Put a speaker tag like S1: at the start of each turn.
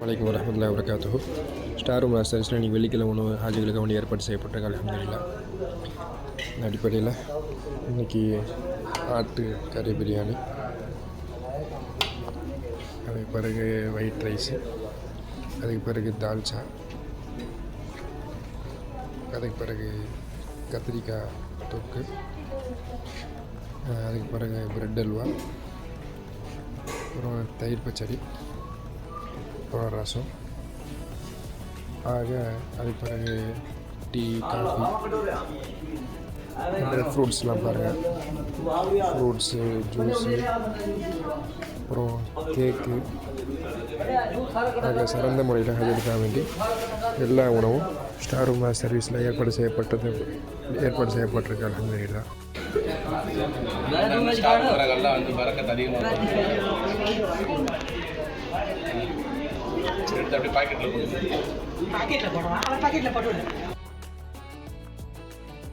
S1: வலைக்கம் வரமத்துல்லாஹி வபரகாத்துஹு. ஸ்டார் ரூம் ரெஸ்டாரண்ட்ஸில் இன்றைக்கி வெள்ளிக்கிழமை உணவு ஹாஜிகளுக்கு வேண்டி ஏற்பாடு செய்யப்பட்டிருக்கு. அல்ஹம்துலில்லாஹ். இந்த அடிப்படையில் இன்றைக்கி ஆட்டு கறி பிரியாணி, அதுக்கு பிறகு ஒயிட் ரைஸு, அதுக்கு பிறகு தால்ச்சா, அதுக்கு பிறகு கத்திரிக்காய் தொக்கு, அதுக்கு பிறகு பிரெட் அல்வா, அப்புறம் தயிர் பச்சடி, அப்புறம் ரசம். ஆக அதுக்கு பிறகு டீ, காஃபி, ஃப்ரூட்ஸ்லாம் பாருங்கள், ஃப்ரூட்ஸு, ஜூஸு, அப்புறம் கேக்கு. ஆக சிறந்த முறையில் ஹஜ்ஜுக்காக வேண்டி எல்லா உணவும் ஸ்டார் ரூம் சர்வீஸில் ஏற்பாடு செய்யப்பட்டிருக்கு. அல்ஹம்துலில்லாஹ்.
S2: பாக்கெட்டில் போடுவோம்.